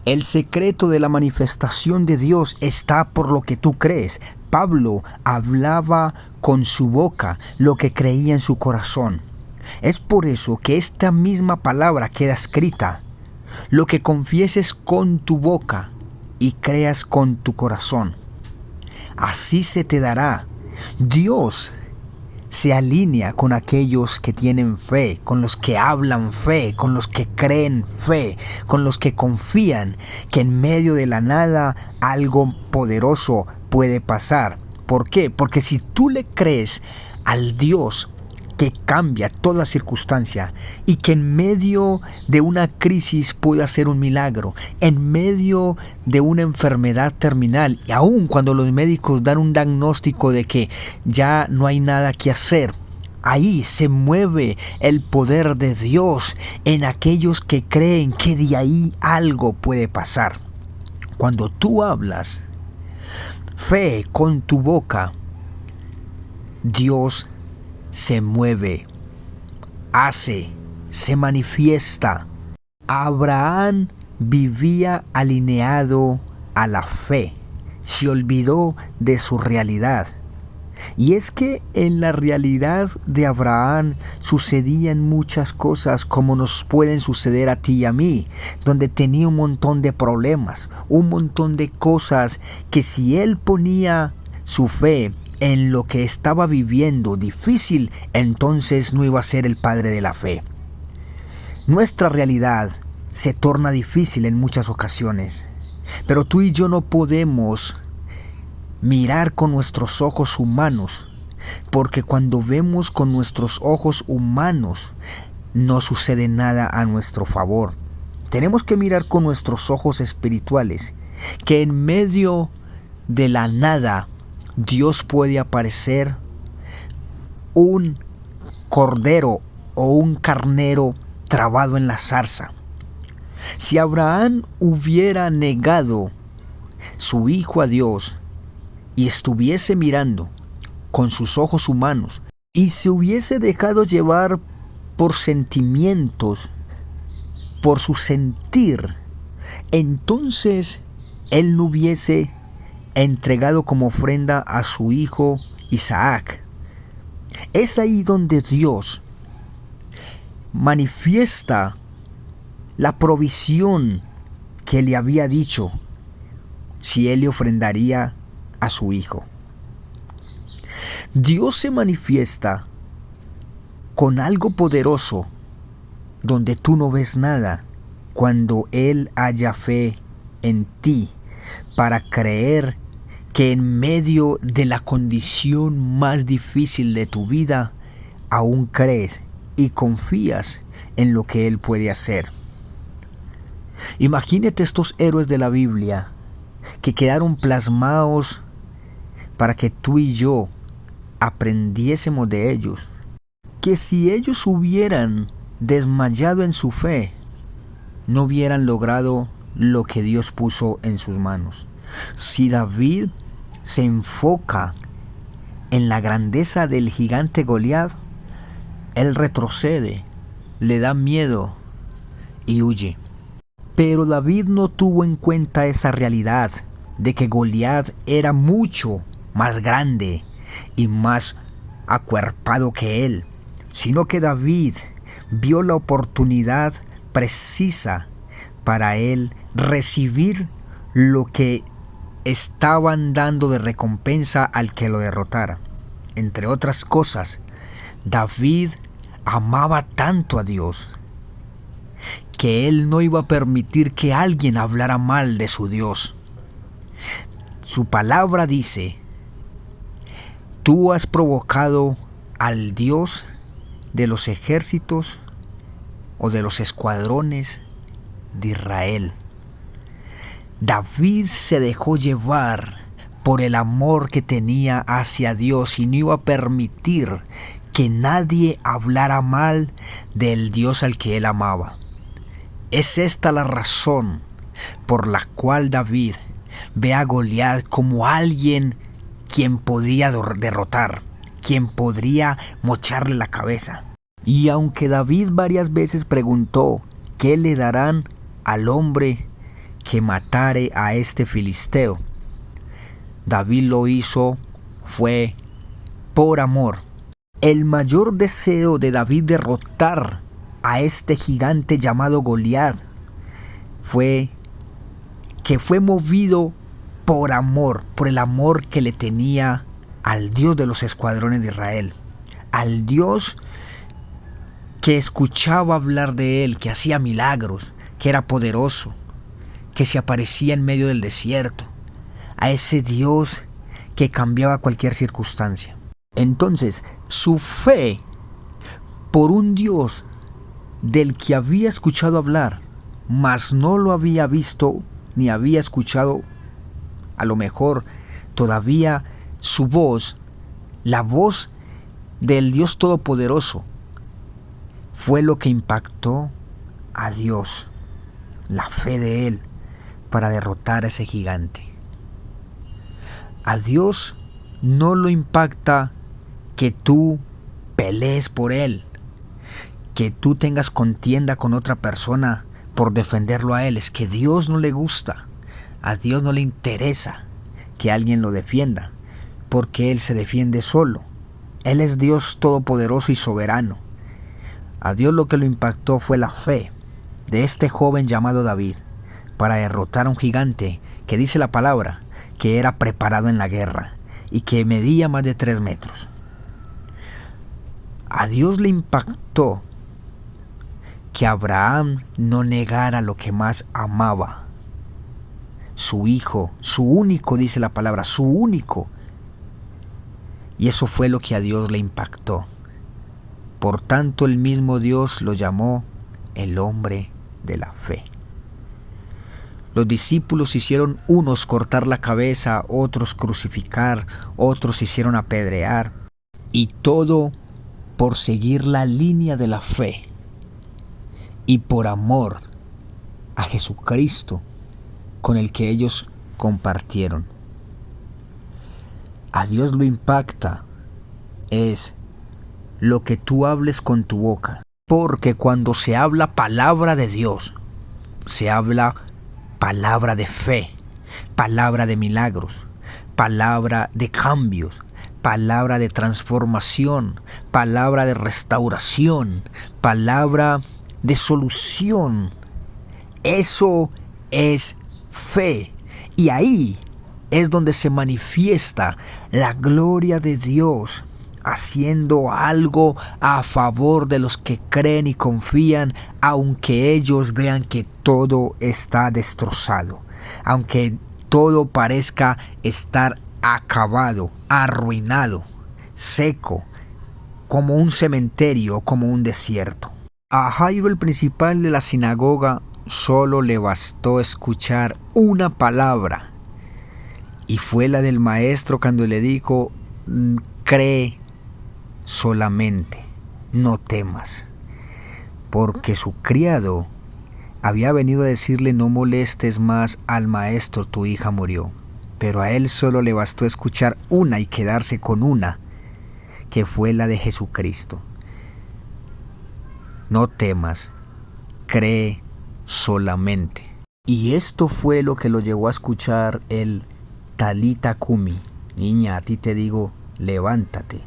El secreto de la manifestación de Dios está por lo que tú crees. Pablo hablaba con su boca lo que creía en su corazón. Es por eso que esta misma palabra queda escrita: lo que confieses con tu boca y creas con tu corazón, así se te dará. Dios se alinea con aquellos que tienen fe, con los que hablan fe, con los que creen fe, con los que confían que en medio de la nada algo poderoso puede pasar. ¿Por qué? Porque si tú le crees al Dios que cambia toda circunstancia y que en medio de una crisis puede hacer un milagro, en medio de una enfermedad terminal, y aun cuando los médicos dan un diagnóstico de que ya no hay nada que hacer, ahí se mueve el poder de Dios en aquellos que creen que de ahí algo puede pasar. Cuando tú hablas fe con tu boca, Dios se mueve, hace, se manifiesta. Abraham vivía alineado a la fe, se olvidó de su realidad. Y es que en la realidad de Abraham sucedían muchas cosas como nos pueden suceder a ti y a mí, donde tenía un montón de problemas, un montón de cosas que si él ponía su fe en lo que estaba viviendo difícil, entonces no iba a ser el padre de la fe. Nuestra realidad se torna difícil en muchas ocasiones, pero tú y yo no podemos mirar con nuestros ojos humanos, porque cuando vemos con nuestros ojos humanos no sucede nada a nuestro favor. Tenemos que mirar con nuestros ojos espirituales, que en medio de la nada Dios puede aparecer un cordero o un carnero trabado en la zarza. Si Abraham hubiera negado su hijo a Dios y estuviese mirando con sus ojos humanos y se hubiese dejado llevar por sentimientos, por su sentir, entonces él no hubiese entregado como ofrenda a su hijo Isaac. Es ahí donde Dios manifiesta la provisión que le había dicho si él le ofrendaría a su hijo. Dios se manifiesta con algo poderoso donde tú no ves nada, cuando Él haya fe en ti para creer que en medio de la condición más difícil de tu vida aún crees y confías en lo que Él puede hacer. Imagínate estos héroes de la Biblia que quedaron plasmados para que tú y yo aprendiésemos de ellos, que si ellos hubieran desmayado en su fe, no hubieran logrado lo que Dios puso en sus manos. Si David se enfoca en la grandeza del gigante Goliat, él retrocede, le da miedo y huye. Pero David no tuvo en cuenta esa realidad de que Goliat era mucho más grande y más acuerpado que él, sino que David vio la oportunidad precisa para él recibir lo que estaban dando de recompensa al que lo derrotara. Entre otras cosas, David amaba tanto a Dios que él no iba a permitir que alguien hablara mal de su Dios. Su palabra dice: tú has provocado al Dios de los ejércitos o de los escuadrones de Israel. David se dejó llevar por el amor que tenía hacia Dios y no iba a permitir que nadie hablara mal del Dios al que él amaba. Es esta la razón por la cual David ve a Goliat como alguien quien podía derrotar, quien podría mocharle la cabeza. Y aunque David varias veces preguntó: ¿qué le darán al hombre que matare a este filisteo. David lo hizo fue por amor. El mayor deseo de David derrotar a este gigante llamado Goliat fue movido por amor, por el amor que le tenía al Dios de los escuadrones de Israel, al Dios que escuchaba hablar de él, que hacía milagros, que era poderoso, que se aparecía en medio del desierto, a ese Dios que cambiaba cualquier circunstancia. Entonces, su fe por un Dios del que había escuchado hablar, mas no lo había visto ni había escuchado, a lo mejor todavía su voz, la voz del Dios Todopoderoso, fue lo que impactó a Dios, la fe de él para derrotar a ese gigante. A Dios no lo impacta que tú pelees por él, que tú tengas contienda con otra persona por defenderlo a él. Es que a Dios no le gusta, a Dios no le interesa que alguien lo defienda, porque él se defiende solo. Él es Dios todopoderoso y soberano. A Dios lo que lo impactó fue la fe de este joven llamado David para derrotar a un gigante que dice la palabra que era preparado en la guerra y que medía más de 3 metros. A Dios le impactó que Abraham no negara lo que más amaba, su hijo, su único, dice la palabra, su único. Y eso fue lo que a Dios le impactó. Por tanto, el mismo Dios lo llamó el hombre de la fe. Los discípulos hicieron unos cortar la cabeza, otros crucificar, otros hicieron apedrear, y todo por seguir la línea de la fe y por amor a Jesucristo con el que ellos compartieron. A Dios lo impacta es lo que tú hables con tu boca, porque cuando se habla palabra de Dios, se habla palabra de fe, palabra de milagros, palabra de cambios, palabra de transformación, palabra de restauración, palabra de solución. Eso es fe. Y ahí es donde se manifiesta la gloria de Dios, haciendo algo a favor de los que creen y confían, aunque ellos vean que todo está destrozado, aunque todo parezca estar acabado, arruinado, seco, como un cementerio, como un desierto. A Jairo, el principal de la sinagoga, solo le bastó escuchar una palabra, y fue la del maestro cuando le dijo: cree solamente, no temas. Porque su criado había venido a decirle: no molestes más al maestro, tu hija murió. Pero a él solo le bastó escuchar una y quedarse con una, que fue la de Jesucristo. No temas, cree solamente. Y esto fue lo que lo llevó a escuchar el Talita Cumi: niña, a ti te digo, levántate.